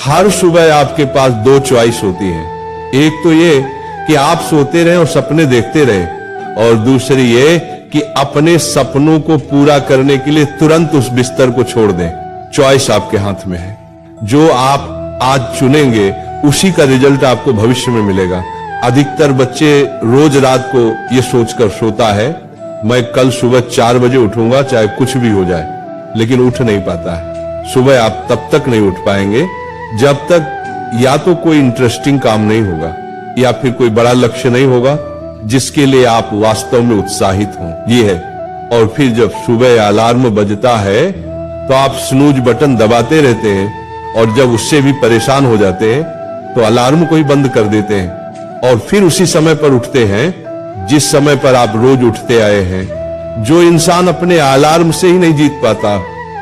हर सुबह आपके पास दो चॉइस होती है। एक तो ये कि आप सोते रहें और सपने देखते रहें, और दूसरी ये कि अपने सपनों को पूरा करने के लिए तुरंत उस बिस्तर को छोड़ दें। चॉइस आपके हाथ में है। जो आप आज चुनेंगे उसी का रिजल्ट आपको भविष्य में मिलेगा। अधिकतर बच्चे रोज रात को ये सोचकर सोता है, मैं कल सुबह 4 बजे उठूंगा चाहे कुछ भी हो जाए, लेकिन उठ नहीं पाता है। सुबह आप तब तक नहीं उठ पाएंगे जब तक या तो कोई इंटरेस्टिंग काम नहीं होगा या फिर कोई बड़ा लक्ष्य नहीं होगा जिसके लिए आप वास्तव में उत्साहित हों। ये है। और फिर जब सुबह अलार्म बजता है तो आप स्नूज बटन दबाते रहते हैं, और जब उससे भी परेशान हो जाते हैं तो अलार्म को ही बंद कर देते हैं, और फिर उसी समय पर उठते हैं जिस समय पर आप रोज उठते आए हैं। जो इंसान अपने अलार्म से ही नहीं जीत पाता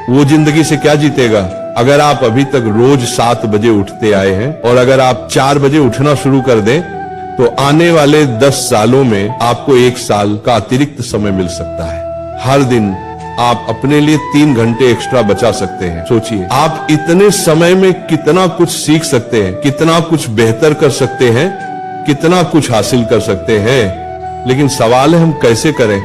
वो जिंदगी से क्या जीतेगा। अगर आप अभी तक रोज 7 बजे उठते आए हैं और अगर आप 4 बजे उठना शुरू कर दें तो आने वाले 10 सालों में आपको 1 साल का अतिरिक्त समय मिल सकता है। हर दिन आप अपने लिए 3 घंटे एक्स्ट्रा बचा सकते हैं। सोचिए आप इतने समय में कितना कुछ सीख सकते हैं, कितना कुछ बेहतर कर सकते हैं, कितना कुछ हासिल कर सकते हैं। लेकिन सवाल है हम कैसे करें।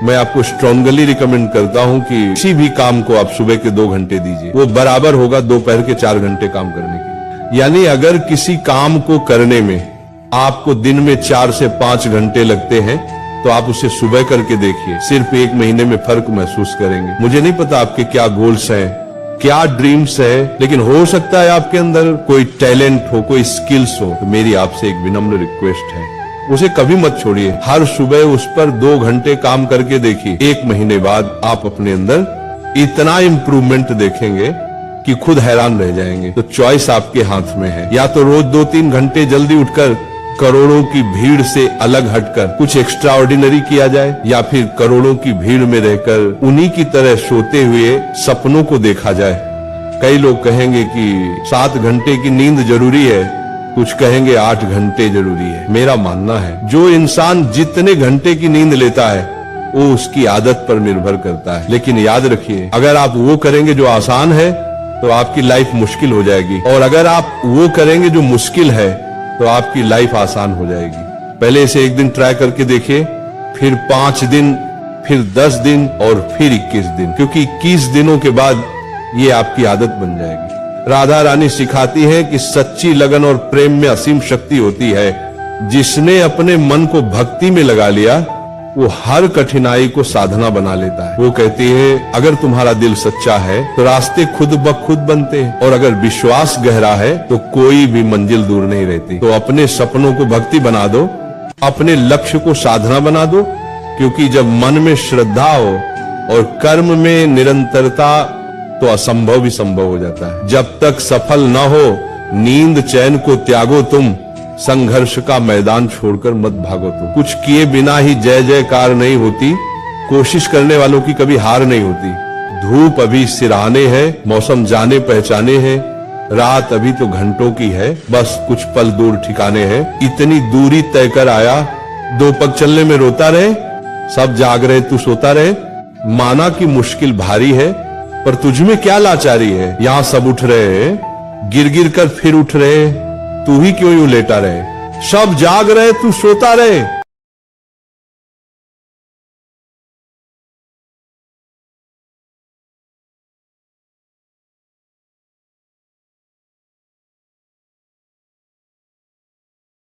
मैं आपको स्ट्रांगली रिकमेंड करता हूं कि किसी भी काम को आप सुबह के 2 घंटे दीजिए, वो बराबर होगा दोपहर के 4 घंटे काम करने के। यानी अगर किसी काम को करने में आपको दिन में 4 से 5 घंटे लगते हैं तो आप उसे सुबह करके देखिए, सिर्फ 1 महीने में फर्क महसूस करेंगे। मुझे नहीं पता आपके क्या गोल्स हैं, क्या ड्रीम्स है, लेकिन हो सकता है आपके अंदर कोई टैलेंट हो, कोई स्किल्स हो। तो मेरी आपसे एक विनम्र रिक्वेस्ट है, उसे कभी मत छोड़िए। हर सुबह उस पर 2 घंटे काम करके देखिए। 1 महीने बाद आप अपने अंदर इतना इम्प्रूवमेंट देखेंगे कि खुद हैरान रह जाएंगे। तो चॉइस आपके हाथ में है। या तो रोज 2-3 घंटे जल्दी उठकर करोड़ों की भीड़ से अलग हटकर कुछ एक्स्ट्रा ऑर्डिनरी किया जाए, या फिर करोड़ों की भीड़ में रहकर उन्हीं की तरह सोते हुए सपनों को देखा जाए। कई लोग कहेंगे कि 7 घंटे की नींद जरूरी है, कुछ कहेंगे 8 घंटे जरूरी है। मेरा मानना है जो इंसान जितने घंटे की नींद लेता है वो उसकी आदत पर निर्भर करता है। लेकिन याद रखिए, अगर आप वो करेंगे जो आसान है तो आपकी लाइफ मुश्किल हो जाएगी, और अगर आप वो करेंगे जो मुश्किल है तो आपकी लाइफ आसान हो जाएगी। पहले इसे 1 दिन ट्राई करके देखिए, फिर 5 दिन, फिर 10 दिन और फिर 21 दिन, क्योंकि 21 दिनों के बाद ये आपकी आदत बन जाएगी। राधा रानी सिखाती है कि सच्ची लगन और प्रेम में असीम शक्ति होती है। जिसने अपने मन को भक्ति में लगा लिया वो हर कठिनाई को साधना बना लेता है। वो कहती है अगर तुम्हारा दिल सच्चा है तो रास्ते खुद ब खुद बनते हैं, और अगर विश्वास गहरा है तो कोई भी मंजिल दूर नहीं रहती। तो अपने सपनों को भक्ति बना दो, अपने लक्ष्य को साधना बना दो, क्योंकि जब मन में श्रद्धा हो और कर्म में निरंतरता तो असंभव भी संभव हो जाता है। जब तक सफल न हो नींद चैन को त्यागो तुम, संघर्ष का मैदान छोड़कर मत भागो तुम। कुछ किए बिना ही जय जयकार नहीं होती, कोशिश करने वालों की कभी हार नहीं होती। धूप अभी सिरहाने है, मौसम जाने पहचाने हैं, रात अभी तो घंटों की है, बस कुछ पल दूर ठिकाने हैं। इतनी दूरी तय कर आया, 2 पग चलने में रोता रहे, सब जाग रहे तू सोता रहे। माना कि मुश्किल भारी है पर तुझमें क्या लाचारी है। यहाँ सब उठ रहे हैं, गिर गिर कर फिर उठ रहे, तू ही क्यों यूं लेटा रहे। सब जाग रहे तू सोता रहे।